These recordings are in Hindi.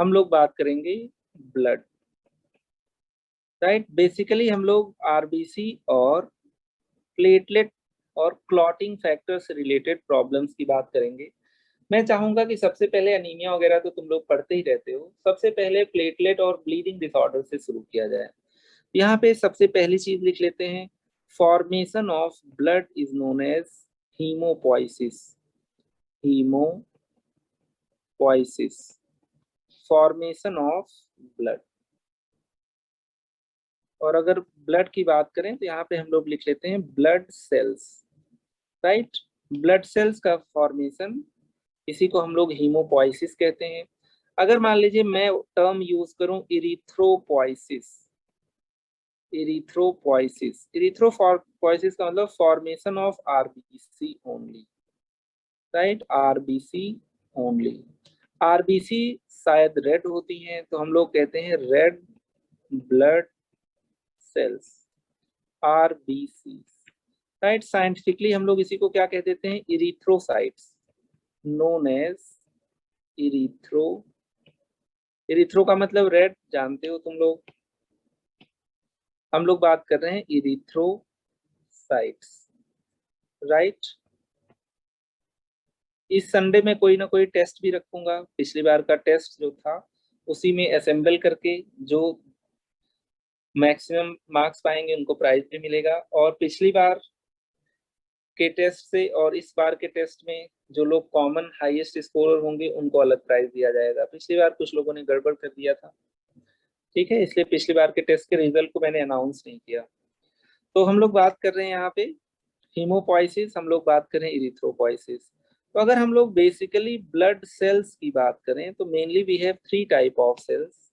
हम लोग बात करेंगे ब्लड, राइट। बेसिकली हम लोग आरबीसी और प्लेटलेट और क्लॉटिंग फैक्टर से रिलेटेड प्रॉब्लम्स की बात करेंगे। मैं चाहूंगा कि सबसे पहले एनीमिया वगैरह तो तुम लोग पढ़ते ही रहते हो, सबसे पहले प्लेटलेट और ब्लीडिंग डिसऑर्डर से शुरू किया जाए। यहाँ पे सबसे पहली चीज लिख लेते हैं, formation of blood is known as haemopoiesis. Haemopoiesis, formation of blood. और अगर ब्लड की बात करें तो यहाँ पे हम लोग लिख लेते हैं blood cells, right. Blood cells का फॉर्मेशन, इसी को हम लोग हीमोपोइसिस कहते हैं। अगर मान लीजिए मैं टर्म यूज करूं इरिथ्रोपोइसिस, इरिथ्रोपोइसिस का मतलब formation of RBC only, right, RBC only. RBC शायद रेड होती हैं तो हम लोग कहते हैं red blood cells, RBC, right. Scientifically हम लोग इसी को क्या कह देते हैं, erythrocytes, known as erythro. Erythro का मतलब रेड, जानते हो तुम लोग। हम लोग बात कर रहे हैं इरिथ्रोसाइट्स, राइट। इस संडे में कोई ना कोई टेस्ट भी रखूंगा, पिछली बार का टेस्ट जो था उसी में असेंबल करके जो मैक्सिमम मार्क्स पाएंगे उनको प्राइज भी मिलेगा। और पिछली बार के टेस्ट से और इस बार के टेस्ट में जो लोग कॉमन हाईएस्ट स्कोरर होंगे उनको अलग प्राइज दिया जाएगा। पिछली बार कुछ लोगों ने गड़बड़ कर दिया था, ठीक है, इसलिए पिछली बार के टेस्ट के रिजल्ट को मैंने अनाउंस नहीं किया। तो हम लोग बात कर रहे हैं यहाँ पे हीमोपोइसिस, हम लोग बात करें इरिथ्रोपोइसिस। तो अगर हम लोग बेसिकली ब्लड सेल्स की बात करें तो mainly we have three type of cells,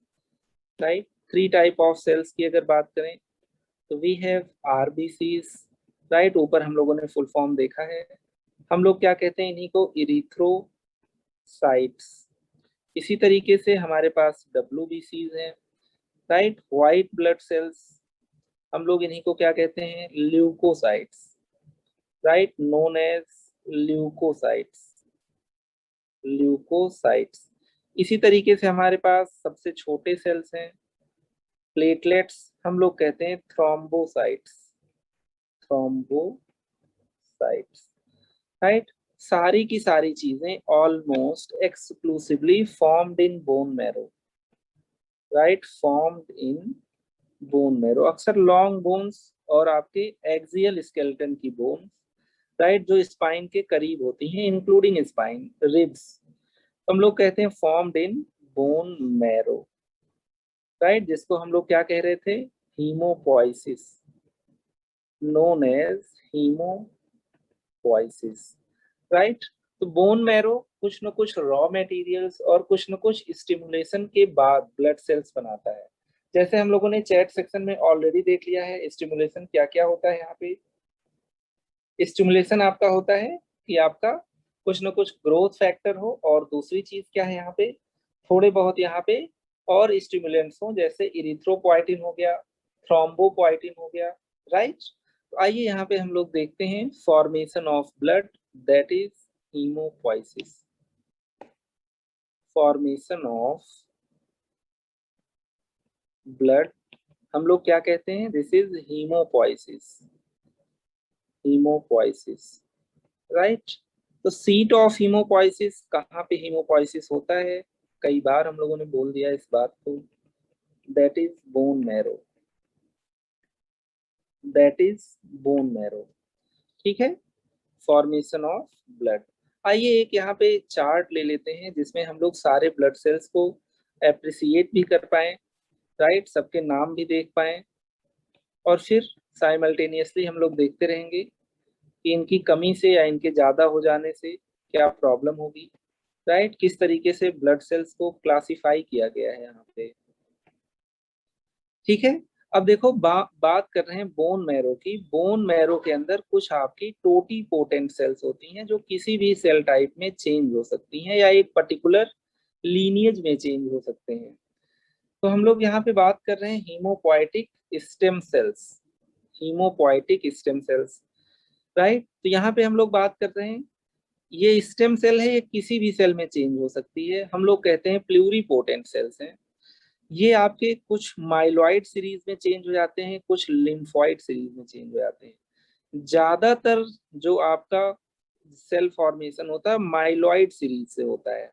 right. Three type of cells की अगर बात करें तो वी हैव आरबीसीज, राइट। ऊपर हम लोगों ने फुल फॉर्म देखा है। हम लोग क्या कहते हैं इन्हीं को, इरिथ्रोसाइट्स। इसी तरीके से हमारे पास डब्ल्यूबीसीज हैं, राइट, व्हाइट ब्लड सेल्स। हम लोग इन्हीं को क्या कहते हैं, leucocytes, right, known as leucocytes, leucocytes. इसी तरीके से हमारे पास सबसे छोटे सेल्स हैं प्लेटलेट्स, हम लोग कहते हैं थ्रोम्बोसाइट्स, थ्रोम्बोसाइट्स, राइट। सारी की सारी चीजें almost exclusively formed in bone marrow, right, formed in bone marrow. अक्सर लॉन्ग बोन्स और आपके एक्सियल स्केलेटन की बोन्स, राइट, जो स्पाइन के करीब होती हैं इंक्लूडिंग स्पाइन रिब्स, हम लोग कहते हैं formed in bone marrow, right, जिसको हम लोग क्या कह रहे थे, haemopoiesis, known as haemopoiesis, right. तो बोन मैरो कुछ न कुछ रॉ मटेरियल्स और कुछ न कुछ स्टिमुलेशन के बाद ब्लड सेल्स बनाता है। जैसे हम लोगों ने चैट सेक्शन में ऑलरेडी देख लिया है स्टिमुलेशन क्या क्या होता है। यहाँ पे स्टिमुलेशन आपका होता है कि आपका कुछ न कुछ ग्रोथ फैक्टर हो, और दूसरी चीज क्या है यहाँ पे, थोड़े बहुत यहाँ पे और स्टिमुलेंट्स हो, जैसे इरिथ्रोपोइटिन हो गया, थ्रोम्बोपोइटिन हो गया, राइट। तो आइए यहाँ पे हम लोग देखते हैं formation of blood, that is haemopoiesis. Formation of blood हम लोग क्या कहते हैं, this is haemopoiesis, haemopoiesis, right. तो सीट ऑफ हीमोपोइसिस, कहाँ पे हीमोपोइसिस होता है, कई बार हम लोगों ने बोल दिया इस बात को, that is bone marrow, that is bone marrow, ठीक है। Formation of blood. आइए एक यहाँ पे चार्ट ले लेते हैं जिसमें हम लोग सारे ब्लड सेल्स को एप्रिसिएट भी कर पाए, राइट, सबके नाम भी देख पाए, और फिर साइमल्टेनियसली हम लोग देखते रहेंगे कि इनकी कमी से या इनके ज्यादा हो जाने से क्या प्रॉब्लम होगी, राइट। किस तरीके से ब्लड सेल्स को क्लासिफाई किया गया है यहाँ पे, ठीक है। अब देखो बात कर रहे हैं बोन मैरो की। बोन मैरो के अंदर कुछ आपकी टोटी पोटेंट सेल्स होती हैं जो किसी भी सेल टाइप में चेंज हो सकती हैं या एक पर्टिकुलर लीनिएज में चेंज हो सकते हैं। तो हम लोग यहाँ पे बात कर रहे हैं haemopoietic stem cells, haemopoietic stem cells, right. तो यहाँ पे हम लोग बात कर रहे हैं ये स्टेम सेल है, ये किसी भी सेल में चेंज हो सकती है। हम लोग कहते हैं प्लूरीपोटेंट सेल्स हैं। ये आपके कुछ माइलॉइड सीरीज में चेंज हो जाते हैं, कुछ लिम्फोइड सीरीज में चेंज हो जाते हैं। ज्यादातर जो आपका सेल फॉर्मेशन होता है माइलॉइड सीरीज से होता है,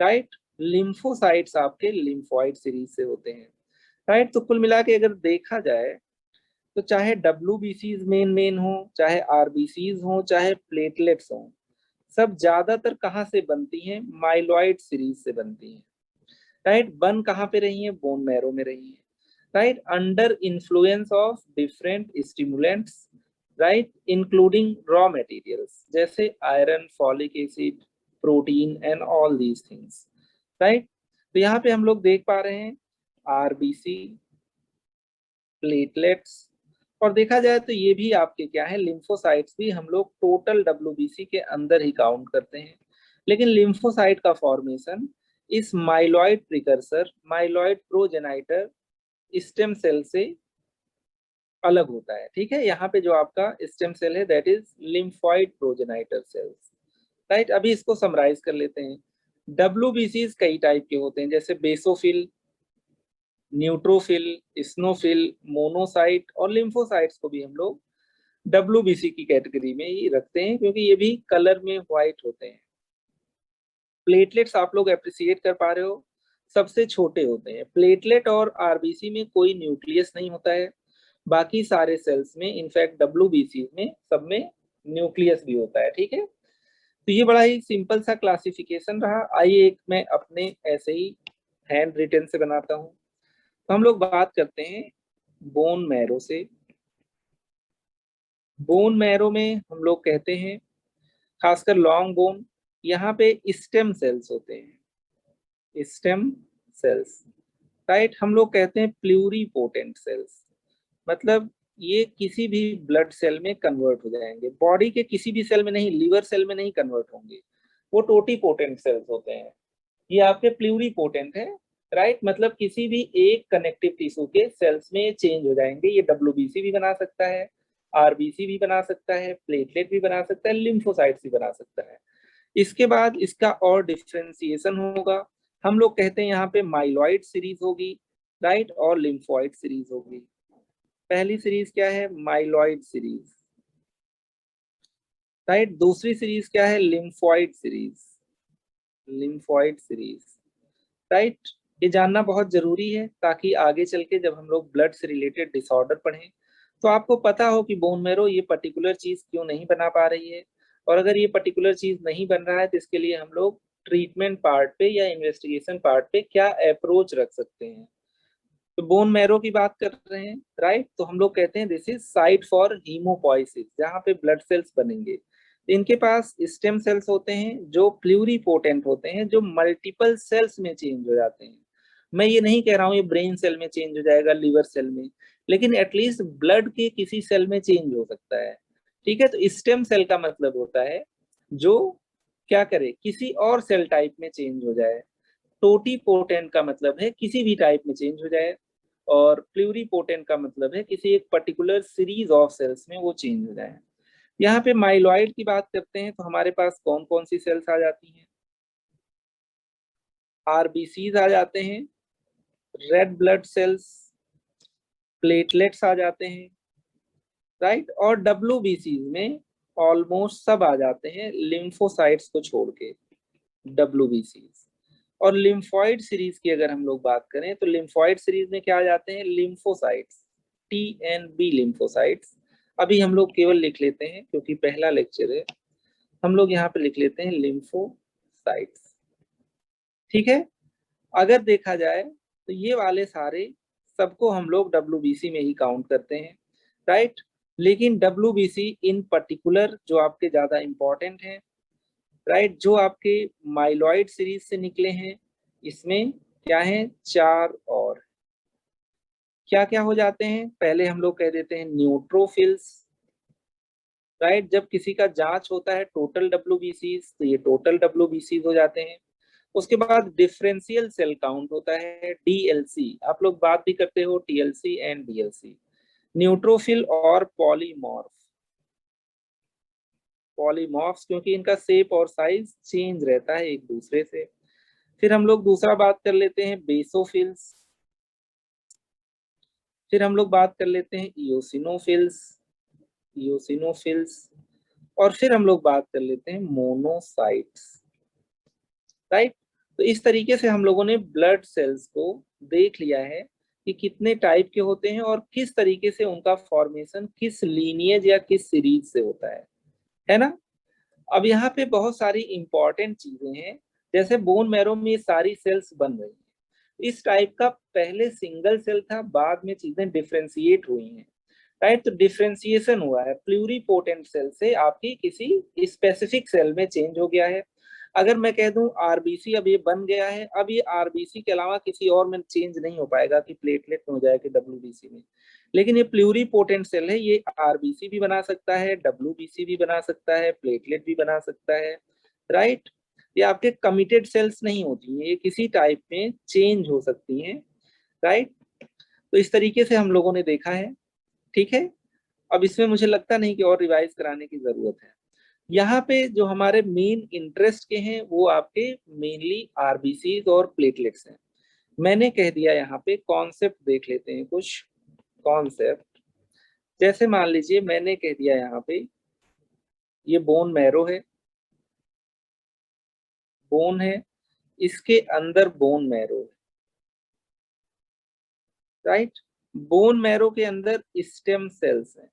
राइट। लिम्फोसाइट्स आपके लिम्फोइड सीरीज से होते हैं, राइट। तो कुल मिला के अगर देखा जाए तो चाहे डब्ल्यूबीसीज मेन मेन हो, चाहे आरबीसीज हो, चाहे प्लेटलेट्स हो, सब ज्यादातर कहाँ से बनती हैं? माइलॉइड सीरीज से बनती हैं, राइट। बन कहाँ पे रही है? बोन मैरो में रही है, right, under influence of different stimulants, right, including raw materials जैसे iron, folic acid, protein and all these things, right. तो यहाँ पे हम लोग देख पा रहे हैं आरबीसी, प्लेटलेट्स, और देखा जाए तो ये भी आपके क्या है, लिम्फोसाइट्स भी हम लोग टोटल डब्ल्यूबीसी के अंदर ही काउंट करते हैं। लेकिन लिम्फोसाइट का फॉर्मेशन इस myeloid precursor, myeloid progenitor stem cell से अलग होता है, ठीक है। यहाँ पे जो आपका स्टेम सेल है that is lymphoid progenitor cells, right. अभी इसको समराइज कर लेते हैं। डब्ल्यूबीसी कई टाइप के होते हैं, जैसे बेसोफिल, न्यूट्रोफिल, स्नोफिल, मोनोसाइट और लिम्फोसाइट्स को भी हम लोग डब्ल्यूबीसी की कैटेगरी में ही रखते हैं, क्योंकि ये भी कलर में व्हाइट होते हैं। प्लेटलेट्स आप लोग अप्रिशिएट कर पा रहे हो, सबसे छोटे होते हैं। प्लेटलेट और आरबीसी में कोई न्यूक्लियस नहीं होता है, बाकी सारे सेल्स में, इनफैक्ट डब्ल्यूबीसी में सब में न्यूक्लियस भी होता है, ठीक है। तो ये बड़ा ही सिंपल सा क्लासिफिकेशन रहा। आइए एक मैं अपने ऐसे ही हैंड रिटन से बनाता हूँ। तो हम लोग बात करते हैं बोन मैरो से। बोन मैरो में हम लोग कहते हैं खासकर लॉन्ग बोन, यहाँ पे स्टेम सेल्स होते हैं, स्टेम सेल्स, राइट। हम लोग कहते हैं प्लूरीपोटेंट सेल्स, मतलब ये किसी भी ब्लड सेल में कन्वर्ट हो जाएंगे, बॉडी के किसी भी सेल में नहीं, लिवर सेल में नहीं कन्वर्ट होंगे, वो टोटीपोटेंट सेल्स होते हैं। ये आपके प्लूरीपोटेंट है, राइट, मतलब किसी भी एक कनेक्टिव टिश्यू के सेल्स में चेंज हो जाएंगे। ये डब्ल्यूबीसी भी बना सकता है, आरबीसी भी बना सकता है, प्लेटलेट भी बना सकता है, लिम्फोसाइट्स भी बना सकता है। इसके बाद इसका और डिफ्रेंसिएशन होगा। हम लोग कहते हैं यहाँ पे माइलॉइड सीरीज होगी, राइट, और लिम्फोइड सीरीज होगी। पहली सीरीज क्या है? Myeloid series, right. दूसरी सीरीज क्या है? Lymphoid series, lymphoid series, right. ये जानना बहुत जरूरी है ताकि आगे चल के जब हम लोग ब्लड से रिलेटेड डिसऑर्डर पढ़ें तो आपको पता हो कि बोन मैरो ये पर्टिकुलर चीज क्यों नहीं बना पा रही है, और अगर ये पर्टिकुलर चीज नहीं बन रहा है तो इसके लिए हम लोग ट्रीटमेंट पार्ट पे या इन्वेस्टिगेशन पार्ट पे क्या अप्रोच रख सकते हैं। तो बोन मैरो की बात कर रहे हैं, राइट। तो हम लोग कहते हैं this is site for haemopoiesis, जहाँ पे ब्लड सेल्स बनेंगे। तो इनके पास स्टेम सेल्स होते हैं जो प्लूरीपोटेंट होते हैं, जो मल्टीपल सेल्स में चेंज हो जाते हैं। मैं ये नहीं कह रहा हूँ ये ब्रेन सेल में चेंज हो जाएगा, लिवर सेल में, लेकिन एटलीस्ट ब्लड के किसी सेल में चेंज हो सकता है, ठीक है। तो स्टेम सेल का मतलब होता है जो क्या करे, किसी और सेल टाइप में चेंज हो जाए। टोटीपोटेंट का मतलब है किसी भी टाइप में चेंज हो जाए, और प्लूरीपोटेंट का मतलब है किसी एक पर्टिकुलर सीरीज ऑफ सेल्स में वो चेंज हो जाए। यहाँ पे माइलॉइड की बात करते हैं तो हमारे पास कौन कौन सी सेल्स आ जाती हैं? आरबीसीज आ जाते हैं, रेड ब्लड सेल्स, प्लेटलेट्स आ जाते हैं, राइट, और डब्ल्यूबीसीज में ऑलमोस्ट सब आ जाते हैं लिम्फोसाइट्स को छोड़ के, डब्ल्यूबीसीज। और लिम्फॉइड सीरीज की अगर हम लोग बात करें तो लिम्फॉइड सीरीज में क्या आ जाते हैं? Lymphocytes, T and B lymphocytes. अभी हम लोग केवल लिख लेते हैं क्योंकि पहला लेक्चर है, हम लोग यहाँ पे लिख लेते हैं लिम्फोसाइट्स, ठीक है। अगर देखा जाए तो ये वाले सारे सबको हम लोग डब्ल्यूबीसी में ही काउंट करते हैं, राइट। लेकिन डब्ल्यूबीसी इन पर्टिकुलर जो आपके ज्यादा इंपॉर्टेंट हैं, राइट, जो आपके माइलॉइड सीरीज से निकले हैं, इसमें क्या है? चार और क्या क्या हो जाते हैं? पहले हम लोग कह देते हैं न्यूट्रोफिल्स, राइट। जब किसी का जांच होता है टोटल डब्ल्यूबीसीज तो ये टोटल डब्ल्यूबीसीज हो जाते हैं। उसके बाद डिफरेंशियल सेल काउंट होता है, डीएलसी, आप लोग बात भी करते हो टीएलसी एंड डीएलसी। न्यूट्रोफिल और पॉलीमॉर्फ, पॉलीमॉर्फ्स क्योंकि इनका शेप और साइज चेंज रहता है एक दूसरे से। फिर हम लोग दूसरा बात कर लेते हैं बेसोफिल्स, फिर हम लोग बात कर लेते हैं इयोसिनोफिल्स, और फिर हम लोग बात कर लेते हैं मोनोसाइट्स, राइट। तो इस तरीके से हम लोगों ने ब्लड सेल्स को देख लिया है कि कितने टाइप के होते हैं और किस तरीके से उनका फॉर्मेशन किस लीनिएज या किस सीरीज से होता है ना। अब यहाँ पे बहुत सारी इंपॉर्टेंट चीजें हैं, जैसे बोन मैरो में ये सारी सेल्स बन रही हैं। इस टाइप का पहले सिंगल सेल था, बाद में चीजें डिफ्रेंशिएट हुई हैं, राइट। तो डिफ्रेंशिएशन हुआ है, प्लूरीपोटेंट सेल से आपकी किसी स्पेसिफिक सेल में चेंज हो गया है। अगर मैं कह दूं आरबीसी अब ये बन गया है, अब ये आरबीसी के अलावा किसी और में चेंज नहीं हो पाएगा कि प्लेटलेट में हो जाए कि डब्ल्यूबीसी में, लेकिन ये प्लूरीपोटेंट सेल है, ये आरबीसी भी बना सकता है, डब्ल्यूबीसी भी बना सकता है, प्लेटलेट भी बना सकता है, राइट। ये आपके कमिटेड सेल्स नहीं होती हैं, ये किसी टाइप में चेंज हो सकती हैं, राइट। तो इस तरीके से हम लोगों ने देखा है, ठीक है। अब इसमें मुझे लगता नहीं कि और रिवाइज कराने की जरूरत है। यहाँ पे जो हमारे मेन इंटरेस्ट के हैं वो आपके मेनली आरबीसी और प्लेटलेट्स हैं। मैंने कह दिया, यहाँ पे कॉन्सेप्ट देख लेते हैं कुछ कॉन्सेप्ट। जैसे मान लीजिए मैंने कह दिया यहाँ पे ये बोन मैरो है, बोन है, इसके अंदर बोन मैरो है, राइट। बोन मैरो के अंदर स्टेम सेल्स हैं,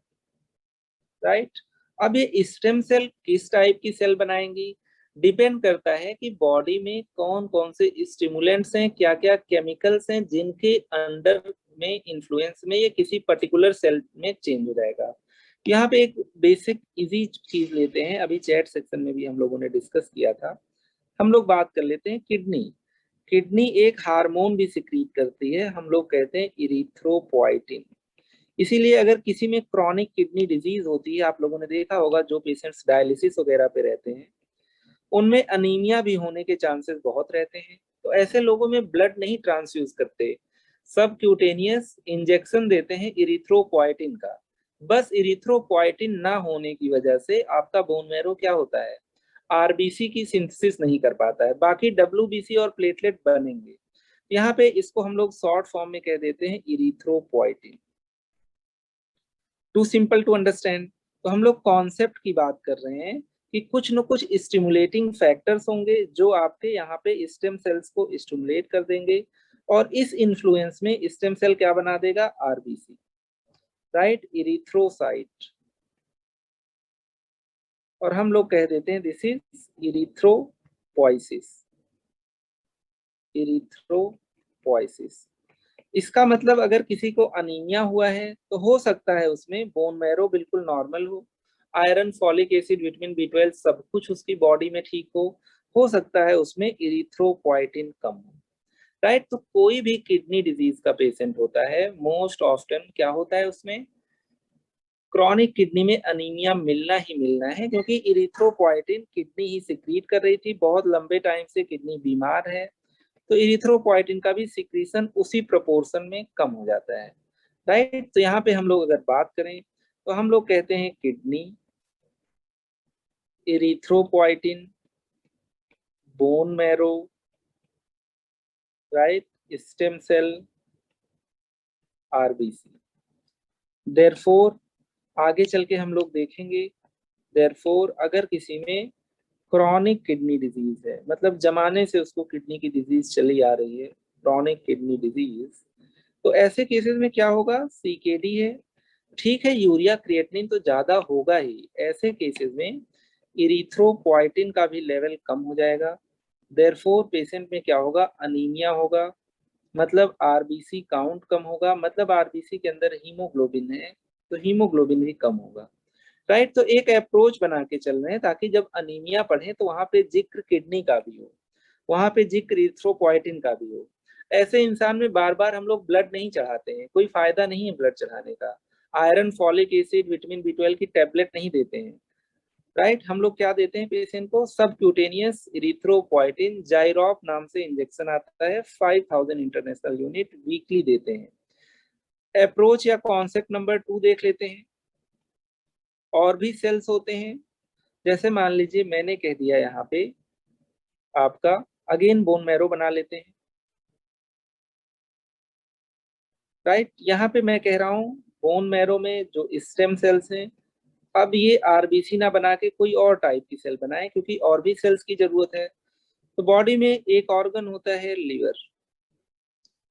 राइट। अब ये स्टेम सेल किस टाइप की सेल बनाएंगी, डिपेंड करता है कि बॉडी में कौन कौन से स्टिमुलेंट्स हैं, क्या क्या केमिकल्स हैं जिनके अंडर में इन्फ्लुएंस में ये किसी पर्टिकुलर सेल में चेंज हो जाएगा। यहाँ पे एक बेसिक इजी चीज लेते हैं, अभी चैट सेक्शन में भी हम लोगों ने डिस्कस किया था। हम लोग बात कर लेते हैं किडनी। किडनी एक हार्मोन भी सिक्रीट करती है, हम लोग कहते हैं इरिथ्रोपोइटिन। इसीलिए अगर किसी में क्रॉनिक किडनी डिजीज होती है, आप लोगों ने देखा होगा जो पेशेंट्स डायलिसिस वगैरह पे रहते हैं उनमें अनीमिया भी होने के चांसेस बहुत रहते हैं। तो ऐसे लोगों में ब्लड नहीं ट्रांसफ्यूज करते, सब क्यूटेनियस इंजेक्शन देते हैं इरिथ्रोपोइटिन का। बस इरिथ्रोपोइटिन ना होने की वजह से आपका बोन मैरो क्या होता है, आरबीसी की सिंथेसिस नहीं कर पाता है, बाकी डब्ल्यूबीसी और प्लेटलेट बनेंगे। यहाँ पे इसको हम लोग शॉर्ट फॉर्म में कह देते हैं erythropoietin. Too simple to understand. तो हम लोग कॉन्सेप्ट की बात कर रहे हैं कि कुछ न कुछ स्टिमुलेटिंग फैक्टर्स होंगे जो आपके यहाँ पे स्टेम सेल्स को स्टिमुलेट कर देंगे, और इस इन्फ्लुएंस में स्टेम सेल क्या बना देगा, आरबीसी, राइट, इरिथ्रोसाइट। और हम लोग कह देते हैं दिस इज इरिथ्रोपोइसिस, इरिथ्रोपोइसिस। इसका मतलब अगर किसी को अनीमिया हुआ है तो हो सकता है उसमें बोन मैरो बिल्कुल नॉर्मल हो, iron, folic acid, vitamin B 12 सब कुछ उसकी बॉडी में ठीक हो सकता है उसमें इरिथ्रोपोइटिन कम हो, राइट। तो कोई भी किडनी डिजीज का पेशेंट होता है, मोस्ट ऑफ्टन क्या होता है उसमें, क्रॉनिक किडनी में अनीमिया मिलना ही मिलना है, क्योंकि इरिथ्रोपोइटिन किडनी ही सिक्रीट कर रही थी, बहुत लंबे टाइम से किडनी बीमार है, तो इरिथ्रोपोइटिन का भी सिक्रीशन उसी प्रोपोर्शन में कम हो जाता है, राइट। तो यहाँ पे हम लोग अगर बात करें तो हम लोग कहते हैं kidney, erythropoietin, bone marrow, right, stem cell, RBC. Therefore आगे चल के हम लोग देखेंगे, देयरफॉर अगर किसी में क्रॉनिक किडनी डिजीज है, मतलब जमाने से उसको किडनी की डिजीज चली आ रही है, क्रॉनिक किडनी डिजीज, तो ऐसे केसेस में क्या होगा, सीकेडी है, ठीक है, यूरिया क्रिएटिनिन तो ज्यादा होगा ही, ऐसे केसेस में इरिथ्रोपोइटिन का भी लेवल कम हो जाएगा। देयरफॉर पेशेंट में क्या होगा, अनीमिया होगा, मतलब आरबीसी काउंट कम होगा, मतलब आरबीसी के अंदर हीमोग्लोबिन है तो हीमोग्लोबिन भी कम होगा, राइट। तो एक अप्रोच बना के चल रहे हैं ताकि जब अनीमिया पढ़े तो वहां पे जिक्र किडनी का भी हो, वहां पे जिक्र इरिथ्रोपोइटिन का भी हो। ऐसे इंसान में बार बार हम लोग ब्लड नहीं चढ़ाते हैं, कोई फायदा नहीं है ब्लड चढ़ाने का, iron, folic acid, vitamin B 12 की टेबलेट नहीं देते हैं, राइट। हम लोग क्या देते हैं पेशेंट को, सब क्यूटेनियस इरिथ्रोपोइटिन जाइरोप नाम से इंजेक्शन आता है, 5000 इंटरनेशनल यूनिट वीकली देते हैं। अप्रोच या कॉन्सेप्ट नंबर 2 देख लेते हैं। और भी सेल्स होते हैं, जैसे मान लीजिए मैंने कह दिया यहाँ पे आपका अगेन बोन मैरो बना लेते हैं, राइट। यहाँ पे मैं कह रहा हूँ बोन मैरो में जो स्टेम सेल्स हैं, अब ये आरबीसी ना बना के कोई और टाइप की सेल बनाए, क्योंकि और भी सेल्स की जरूरत है। तो बॉडी में एक ऑर्गन होता है लीवर,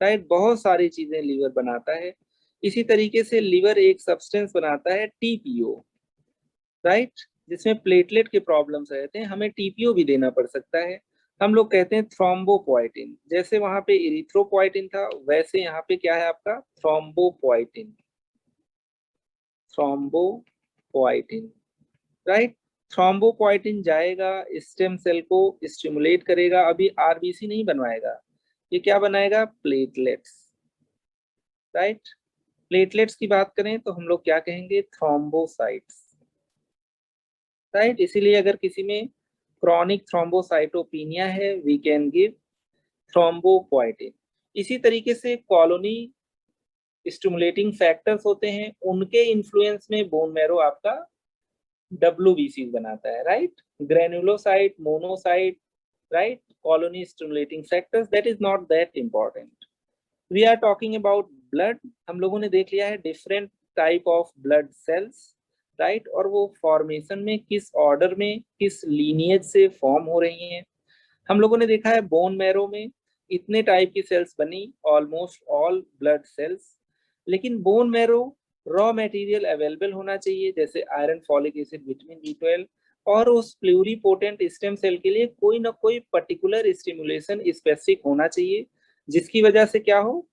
राइट। बहुत सारी चीजें लीवर बनाता है। इसी तरीके से लीवर एक सब्सटेंस बनाता है टीपीओ, राइट, जिसमें प्लेटलेट के प्रॉब्लम्स रहते हैं, हमें टीपीओ भी देना पड़ सकता है। हम लोग कहते हैं थ्रोम्बोपोएटिन। जैसे वहां पे इरिथ्रोपोएटिन था, वैसे यहाँ पे क्या है आपका थ्रोम्बोपोएटिन, थ्रोम्बोपोएटिन, राइट। थ्रोम्बोपोएटिन जाएगा स्टेम सेल को स्टिमुलेट करेगा, अभी आरबीसी नहीं बनवाएगा, ये क्या बनाएगा प्लेटलेट्स, राइट। प्लेटलेट्स की बात करें तो हम लोग क्या कहेंगे थ्रोम्बोसाइट्स, राइट। इसीलिए अगर किसी में क्रॉनिक थ्रोम्बोसाइटोपिनिया है वी कैन गिव थ्रोम्बोपोएटिन। इसी तरीके से कॉलोनी स्टिमुलेटिंग फैक्टर्स होते हैं, उनके इन्फ्लुएंस में बोन मैरो आपका डब्ल्यूबीसी बनाता है, right. Granulocyte, monocyte, right, colony stimulating factors, that is not that important. We are talking about blood. हम लोगों ने देख लिया है different type of blood cells, right, और वो फॉर्मेशन में किस ऑर्डर में किस लीनिएज से फॉर्म हो रही हैं। हम लोगों ने देखा है बोन मैरो में इतने टाइप की सेल्स बनी, ऑलमोस्ट ऑल ब्लड सेल्स। लेकिन bone marrow raw material available होना चाहिए, जैसे iron, folic acid, vitamin B 12, और उस प्लूरीपोटेंट स्टेम सेल के लिए कोई ना कोई पर्टिकुलर स्टिमुलेशन स्पेसिफिक होना चाहिए, जिसकी वजह से क्या हो,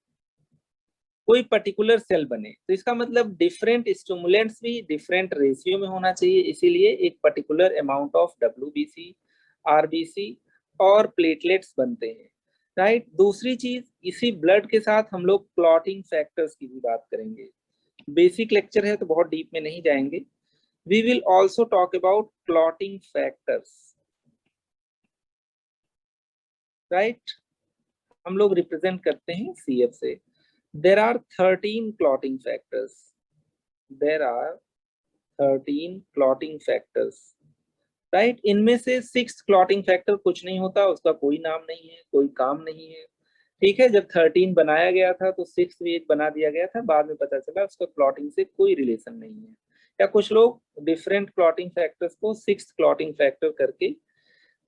कोई पर्टिकुलर सेल बने। तो इसका मतलब डिफरेंट स्टिमुलेंट्स भी डिफरेंट रेशियो में होना चाहिए, इसीलिए एक particular amount of WBC, RBC और प्लेटलेट्स बनते हैं, राइट। दूसरी चीज, इसी ब्लड के साथ हम लोग क्लॉटिंग फैक्टर्स की भी बात करेंगे। बेसिक लेक्चर है तो बहुत डीप में नहीं जाएंगे। We will also talk about clotting factors, right. हम लोग रिप्रेजेंट करते हैं सीएफ से। There are 13 clotting factors, there are 13 clotting factors, right. इनमें से 6 क्लॉटिंग फैक्टर कुछ नहीं होता, उसका कोई नाम नहीं है, कोई काम नहीं है, ठीक है। जब 13 बनाया गया था तो 6 भी एक बना दिया गया था, बाद में पता चला उसका क्लॉटिंग से कोई रिलेशन नहीं है। या कुछ लोग डिफरेंट क्लॉटिंग फैक्टर्स को 6 क्लॉटिंग फैक्टर करके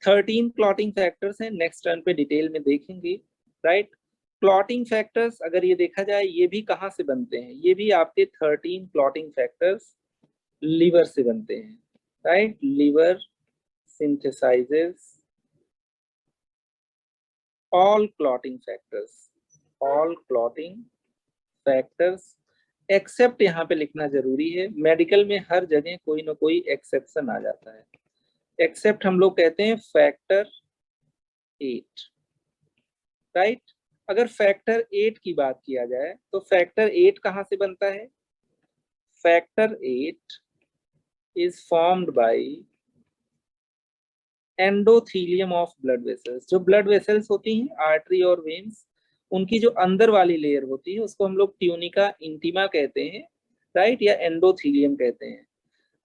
13 क्लॉटिंग फैक्टर्स हैं, नेक्स्ट टर्न पे डिटेल में देखेंगे, राइट। क्लॉटिंग फैक्टर्स अगर ये देखा जाए ये भी कहाँ से बनते हैं, ये भी आपके 13 क्लॉटिंग फैक्टर्स लीवर से बनते हैं, right. Liver synthesizes all clotting factors, all clotting factors except, यहाँ पे लिखना जरूरी है, मेडिकल में हर जगह कोई ना कोई एक्सेप्शन आ जाता है। एक्सेप्ट हम लोग कहते हैं फैक्टर 8, राइट। अगर फैक्टर 8 की बात किया जाए तो फैक्टर 8 कहाँ से बनता है, factor 8 is formed by endothelium of blood vessels. जो ब्लड वेसल्स होती हैं आर्टरी और वेन्स, उनकी जो अंदर वाली लेयर होती है उसको हम लोग ट्यूनिका इंटीमा कहते हैं, राइट, या एंडोथीलियम कहते हैं।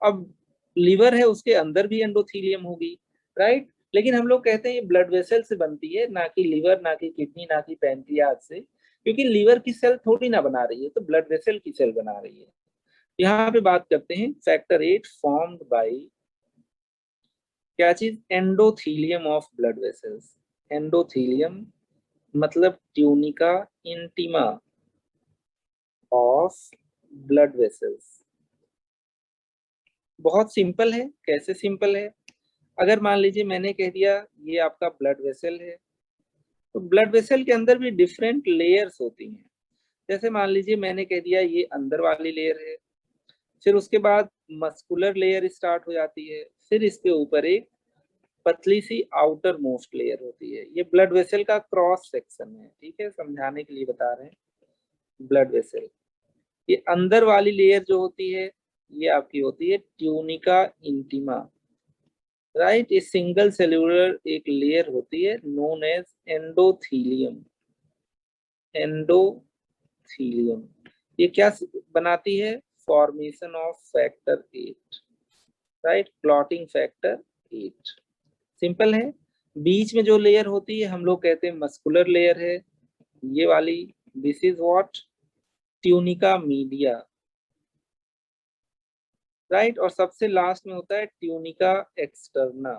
अब लीवर है उसके अंदर भी एंडोथीलियम होगी, राइट। लेकिन हम लोग कहते हैं ये ब्लड वेसल से बनती है, ना कि लीवर, ना कि किडनी, ना कि पैंक्रियाज से, क्योंकि लीवर की सेल थोड़ी ना बना रही है, तो ब्लड वेसल की सेल बना रही है। यहाँ पे बात करते हैं फैक्टर 8 फॉर्म्ड बाई क्या चीज, endothelium of blood vessels. Endothelium मतलब tunica intima of blood vessels. बहुत सिंपल है। कैसे सिंपल है, अगर मान लीजिए मैंने कह दिया ये आपका ब्लड वेसल है, तो ब्लड वेसल के अंदर भी डिफरेंट लेयर्स होती हैं। जैसे मान लीजिए मैंने कह दिया ये अंदर वाली लेयर है, फिर उसके बाद मस्कुलर लेयर स्टार्ट हो जाती है, फिर इसके ऊपर एक पतली सी आउटर मोस्ट लेयर होती है। ये ब्लड वेसल का क्रॉस सेक्शन है, ठीक है, समझाने के लिए बता रहे हैं। ब्लड वेसल, ये अंदर वाली लेयर जो होती है ये आपकी होती है ट्यूनिका इंटीमा, राइट। ये सिंगल सेल्यूलर एक लेयर होती है नोन एज एंडोथीलियम, एंडोथीलियम। ये क्या बनाती है, formation of factor 8, right, clotting factor 8। Simple है। बीच में जो लेयर होती है हम लोग कहते हैं मस्कुलर लेयर है, ये वाली, this is what, tunica media, right. और सबसे लास्ट में होता है ट्यूनिका एक्सटर्ना,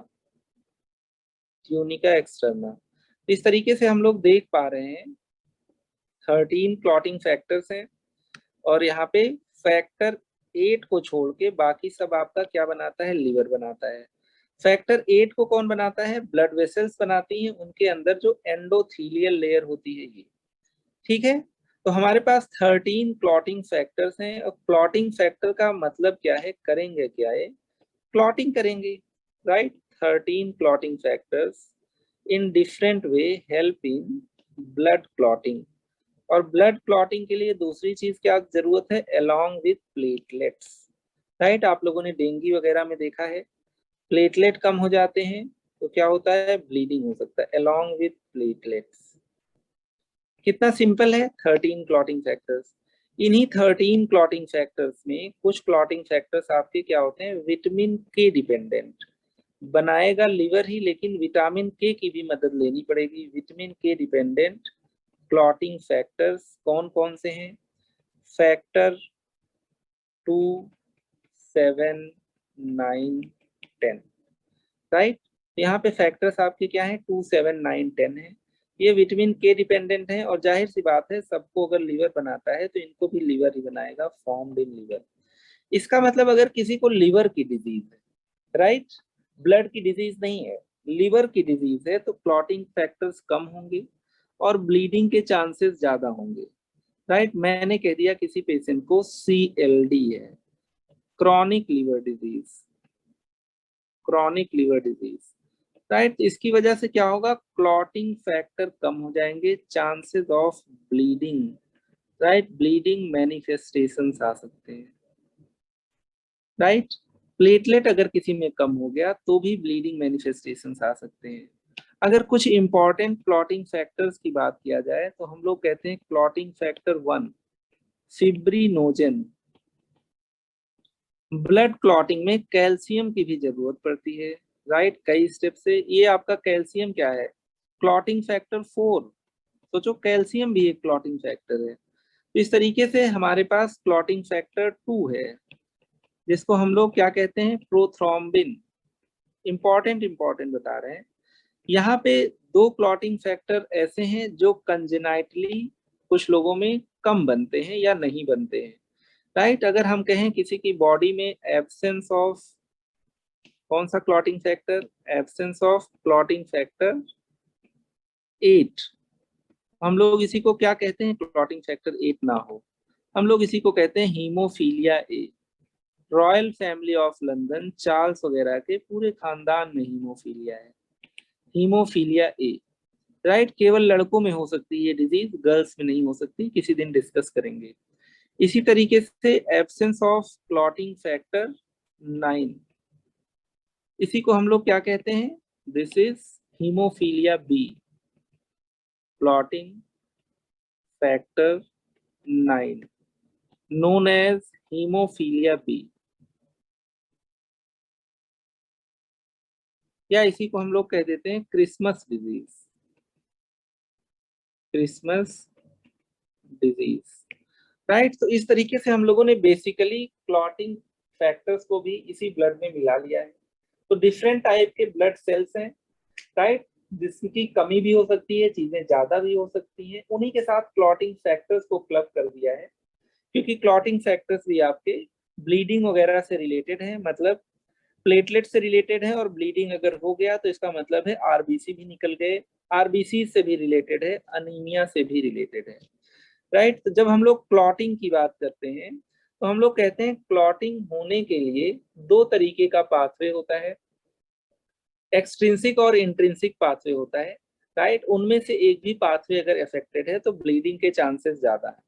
ट्यूनिका एक्सटर्ना। इस तरीके से हम लोग देख पा रहे हैं 13 क्लॉटिंग फैक्टर्स हैं, और यहाँ पे फैक्टर 8 को छोड़ के बाकी सब आपका क्या बनाता है, लिवर बनाता है। फैक्टर 8 को कौन बनाता है, ब्लड वेसल्स बनाती हैं, उनके अंदर जो एंडोथीलियल लेयर होती है ये, ठीक है। तो हमारे पास 13 क्लॉटिंग फैक्टर्स हैं, और क्लॉटिंग फैक्टर का मतलब क्या है, करेंगे क्या है, क्लॉटिंग करेंगे, right. 13 clotting factors in different way help in blood clotting. और ब्लड क्लॉटिंग के लिए दूसरी चीज क्या जरूरत है, अलोंग विथ प्लेटलेट्स, राइट। आप लोगों ने डेंगू वगैरह में देखा है, प्लेटलेट कम हो जाते हैं तो क्या होता है, ब्लीडिंग हो सकता है, अलोंग विथ प्लेटलेट्स। कितना सिंपल है, 13 क्लॉटिंग फैक्टर्स। इन्हीं 13 क्लॉटिंग फैक्टर्स में कुछ क्लॉटिंग फैक्टर्स आपके क्या होते हैं, विटामिन के डिपेंडेंट, बनाएगा लिवर ही लेकिन विटामिन के की भी मदद लेनी पड़ेगी। विटामिन के डिपेंडेंट क्लॉटिंग फैक्टर्स कौन कौन से हैं, फैक्टर 2, 7, 9, 10, राइट। यहाँ पे फैक्टर्स आपके क्या है, 2, 7, 9, 10 है। ये विटामिन के डिपेंडेंट है, और जाहिर सी बात है सबको अगर लीवर बनाता है तो इनको भी लीवर ही बनाएगा, फॉर्म्ड इन लीवर। इसका मतलब अगर किसी को लीवर की डिजीज है, राइट, ब्लड की डिजीज नहीं है, लीवर की डिजीज है, तो क्लॉटिंग फैक्टर्स कम होंगे और ब्लीडिंग के चांसेस ज्यादा होंगे, राइट। मैंने कह दिया किसी पेशेंट को CLD है, chronic liver disease, chronic liver disease, right. इसकी वजह से क्या होगा, क्लॉटिंग फैक्टर कम हो जाएंगे, chances of bleeding, right, bleeding manifestations आ सकते हैं, राइट। प्लेटलेट अगर किसी में कम हो गया तो भी ब्लीडिंग मैनिफेस्टेशंस आ सकते हैं। अगर कुछ इंपॉर्टेंट क्लॉटिंग फैक्टर्स की बात किया जाए तो हम लोग कहते हैं clotting factor 1, fibrinogen. Blood clotting में कैल्शियम की भी जरूरत पड़ती है, राइट, कई स्टेप से। ये आपका कैल्शियम क्या है, क्लॉटिंग फैक्टर 4। सोचो कैल्शियम भी एक क्लॉटिंग फैक्टर है। तो इस तरीके से हमारे पास क्लॉटिंग फैक्टर 2 है, जिसको हम लोग क्या कहते हैं, प्रोथ्रोम्बिन। इंपॉर्टेंट इंपॉर्टेंट बता रहे हैं। यहाँ पे दो क्लॉटिंग फैक्टर ऐसे हैं जो कंजेनाइटली कुछ लोगों में कम बनते हैं या नहीं बनते हैं, राइट। अगर हम कहें किसी की बॉडी में एब्सेंस ऑफ कौन सा clotting factor, absence of clotting factor 8, हम लोग इसी को क्या कहते हैं, क्लॉटिंग फैक्टर 8 ना हो, हम लोग इसी को कहते हैं haemophilia A. Royal family of London, Charles वगैरह के पूरे खानदान में हीमोफीलिया है, हीमोफीलिया ए, राइट। केवल लड़कों में हो सकती है ये डिजीज, गर्ल्स में नहीं हो सकती, किसी दिन डिस्कस करेंगे। इसी तरीके से एब्सेंस ऑफ क्लॉटिंग फैक्टर 9, इसी को हम लोग क्या कहते हैं, this is haemophilia B, clotting factor 9 known as haemophilia B, या इसी को हम लोग कह देते हैं Christmas disease, Christmas disease, right. तो इस तरीके से हम लोगों ने बेसिकली क्लॉटिंग फैक्टर्स को भी इसी ब्लड में मिला लिया है। तो डिफरेंट टाइप के ब्लड सेल्स हैं, राइट, जिसकी कमी भी हो सकती है, चीजें ज्यादा भी हो सकती हैं, उन्हीं के साथ क्लॉटिंग फैक्टर्स को क्लब कर दिया है, क्योंकि क्लॉटिंग फैक्टर्स भी आपके ब्लीडिंग वगैरह से रिलेटेड है, मतलब प्लेटलेट से रिलेटेड है, और ब्लीडिंग अगर हो गया तो इसका मतलब है आरबीसी भी निकल गए, आरबीसी से भी रिलेटेड है, अनीमिया से भी रिलेटेड है, राइट। तो जब हम लोग क्लॉटिंग की बात करते हैं तो हम लोग कहते हैं क्लॉटिंग होने के लिए दो तरीके का पाथवे होता है, एक्सट्रिंसिक और इंट्रिंसिक पाथवे होता है, राइट। उनमें से एक भी पाथवे अगर अफेक्टेड है तो ब्लीडिंग के चांसेस ज्यादा है,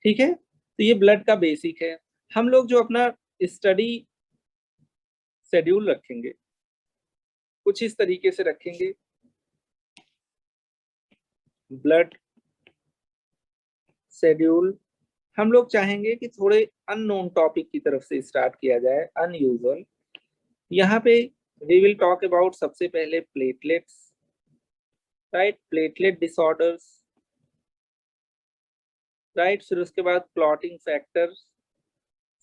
ठीक है। तो ये ब्लड का बेसिक है। हम लोग जो अपना स्टडी शेड्यूल रखेंगे कुछ इस तरीके से रखेंगे, ब्लड शेड्यूल। हम लोग चाहेंगे कि थोड़े अननोन टॉपिक की तरफ से स्टार्ट किया जाए, अनयूजुअल, यहाँ पे वी विल टॉक अबाउट सबसे पहले platelets, right, platelet disorders, right. फिर उसके बाद क्लॉटिंग फैक्टर्स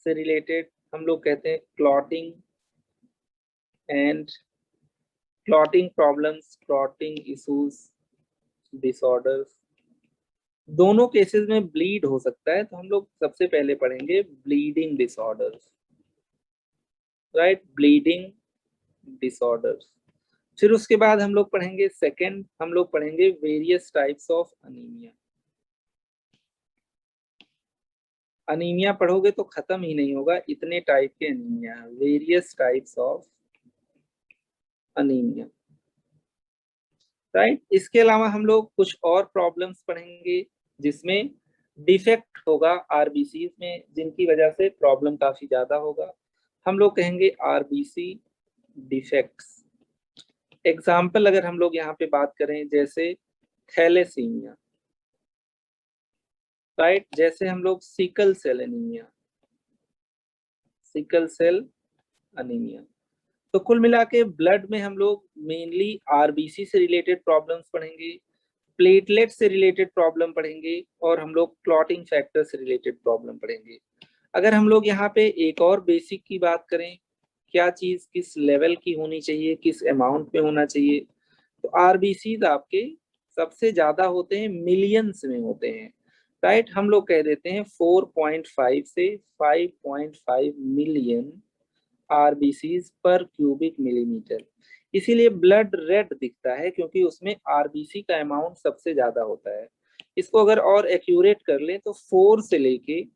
से रिलेटेड हम लोग कहते हैं clotting and clotting problems, clotting issues, disorders. दोनों केसेस में ब्लीड हो सकता है, तो हम लोग सबसे पहले पढ़ेंगे bleeding disorders, right, bleeding disorders. फिर उसके बाद हम लोग पढ़ेंगे सेकंड, हम लोग पढ़ेंगे various types of anaemia. Anaemia पढ़ोगे तो खत्म ही नहीं होगा, इतने टाइप के anaemia, various types of anaemia, right. इसके अलावा हम लोग कुछ और प्रॉब्लम्स पढ़ेंगे जिसमें डिफेक्ट होगा आरबीसी में, जिनकी वजह से प्रॉब्लम काफी ज्यादा होगा। हम लोग कहेंगे आरबीसी डिफेक्ट्स। एग्जाम्पल अगर हम लोग यहाँ पे बात करें, जैसे थैलेसीमिया, राइट, जैसे हम लोग sickle cell anaemia, sickle cell anaemia. तो कुल मिला के ब्लड में हम लोग मेनली आरबीसी से रिलेटेड प्रॉब्लम्स पढ़ेंगे, प्लेटलेट से रिलेटेड प्रॉब्लम पढ़ेंगे, और हम लोग क्लॉटिंग फैक्टर से रिलेटेड प्रॉब्लम पढ़ेंगे। अगर हम लोग यहाँ पे एक और बेसिक की बात करें, क्या चीज किस लेवल की होनी चाहिए, किस अमाउंट में होना चाहिए, तो आरबीसी आपके सबसे ज्यादा होते हैं, मिलियंस में होते हैं, राइट। हम लोग कह देते हैं 4.5 से 5.5 मिलियन आरबीसीज पर क्यूबिक मिलीमीटर। इसीलिए ब्लड रेड दिखता है, क्योंकि उसमें आरबीसी का अमाउंट सबसे ज्यादा होता है। इसको अगर और एक्यूरेट कर लें तो 4 से लेके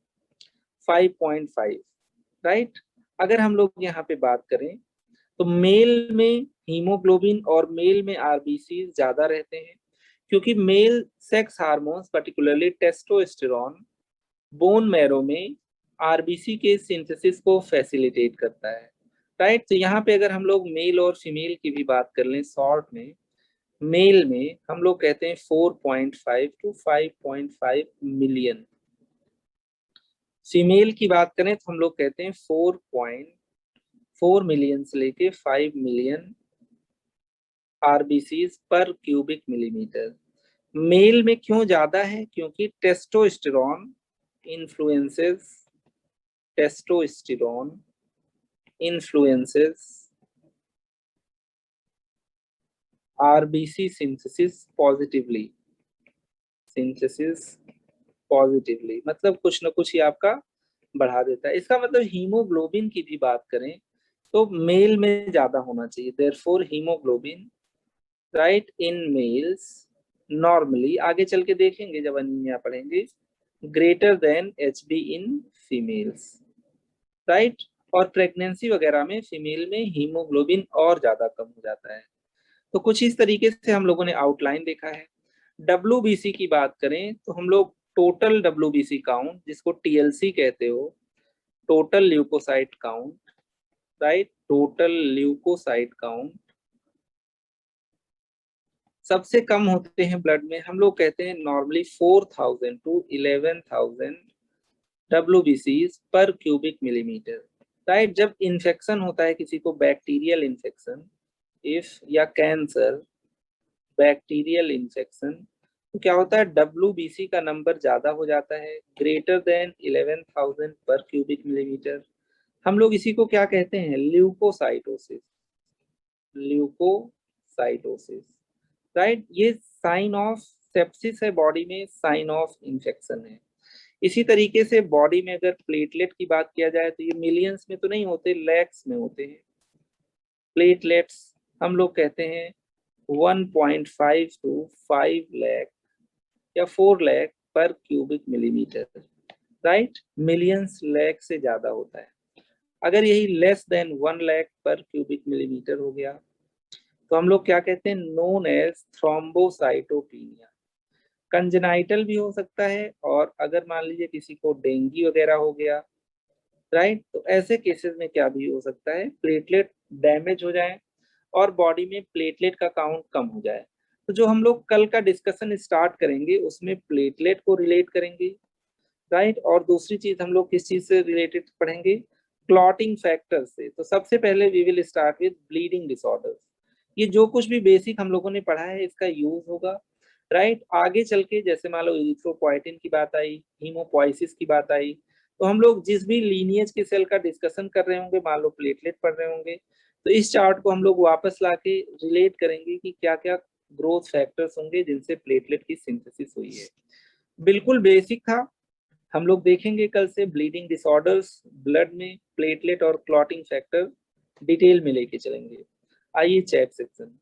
5.5, राइट। अगर हम लोग यहाँ पे बात करें तो मेल में हीमोग्लोबिन और मेल में आरबीसी ज्यादा रहते हैं, क्योंकि male sex hormones particularly testosterone bone marrow में आरबीसी के सिंथेसिस को फैसिलिटेट करता है, राइट। तो यहाँ पे अगर हम लोग मेल और फीमेल की भी बात कर लें शॉर्ट में, मेल में हम लोग कहते हैं 4.5 टू 5.5 मिलियन, फीमेल की बात करें तो हम लोग कहते हैं 4.4 मिलियन से लेके 5 मिलियन आरबीसी पर क्यूबिक मिलीमीटर। मेल में क्यों ज्यादा है, क्योंकि influences testosterone influences RBC synthesis positively, मतलब कुछ ना कुछ ही आपका बढ़ा देता है। इसका मतलब हीमोग्लोबिन की भी बात करें तो मेल में ज्यादा होना चाहिए, therefore haemoglobin, right, in males normally, आगे चल के देखेंगे जब अनीमिया पढ़ेंगे, greater than HB in females, right. और प्रेगनेंसी वगैरह में फीमेल में हीमोग्लोबिन और ज्यादा कम हो जाता है। तो कुछ इस तरीके से हम लोगों ने आउटलाइन देखा है। डब्ल्यूबीसी की बात करें तो हम लोग टोटल डब्ल्यूबीसी काउंट, जिसको टीएलसी कहते हो, total leucocyte count, right, total leucocyte count सबसे कम होते हैं ब्लड में, हम लोग कहते हैं नॉर्मली 4,000 टू 11,000 डब्ल्यूबीसीज पर क्यूबिक मिलीमीटर, राइट। जब इन्फेक्शन होता है किसी को, बैक्टीरियल इन्फेक्शन इफ, या कैंसर, बैक्टीरियल इन्फेक्शन, तो क्या होता है, डब्ल्यूबीसी का नंबर ज्यादा हो जाता है, ग्रेटर देन 11,000 पर क्यूबिक मिलीमीटर। हम लोग इसी को क्या कहते हैं, ल्यूकोसाइटोसिस, ल्यूकोसाइटोसिस, राइट। ये साइन ऑफ सेप्सिस है, बॉडी में साइन ऑफ इंफेक्शन है। इसी तरीके से बॉडी में अगर प्लेटलेट की बात किया जाए तो ये मिलियंस में तो नहीं होते, लैक्स में होते हैं प्लेटलेट्स। हम लोग कहते हैं 1.5 टू 5 लाख या 4 लाख पर cubic millimetre, right. Millions lakh से ज्यादा होता है। अगर यही लेस देन 1 लाख पर क्यूबिक मिलीमीटर हो गया तो हम लोग क्या कहते हैं, नोन एज थ्रोम्बोसाइटोपिनिया। कंजेनाइटल भी हो सकता है, और अगर मान लीजिए किसी को डेंगू वगैरह हो गया, राइट, तो ऐसे केसेस में क्या भी हो सकता है, प्लेटलेट डैमेज हो जाए और बॉडी में प्लेटलेट का काउंट कम हो जाए। तो जो हम लोग कल का डिस्कशन स्टार्ट करेंगे उसमें प्लेटलेट को रिलेट करेंगे, राइट। और दूसरी चीज हम लोग किस चीज से रिलेटेड पढ़ेंगे, क्लॉटिंग फैक्टर से। तो सबसे पहले we will start with bleeding disorders. ये जो कुछ भी बेसिक हम लोगों ने पढ़ा है इसका यूज होगा, राइट। आगे चल के जैसे मान लो इरिथ्रोपोइटिन की बात आई, हीमोपोइसिस की बात आई, तो हम लोग जिस भी लीनिएज के सेल का डिस्कशन कर रहे होंगे, मान लो प्लेटलेट पढ़ रहे होंगे, तो इस चार्ट को हम लोग वापस लाके रिलेट करेंगे कि क्या क्या ग्रोथ फैक्टर्स होंगे जिनसे प्लेटलेट की सिंथेसिस हुई है। बिल्कुल बेसिक था। हम लोग देखेंगे कल से ब्लीडिंग डिसऑर्डर्स, ब्लड में प्लेटलेट और क्लॉटिंग फैक्टर डिटेल में लेके चलेंगे। आइए चैट सेक्शन।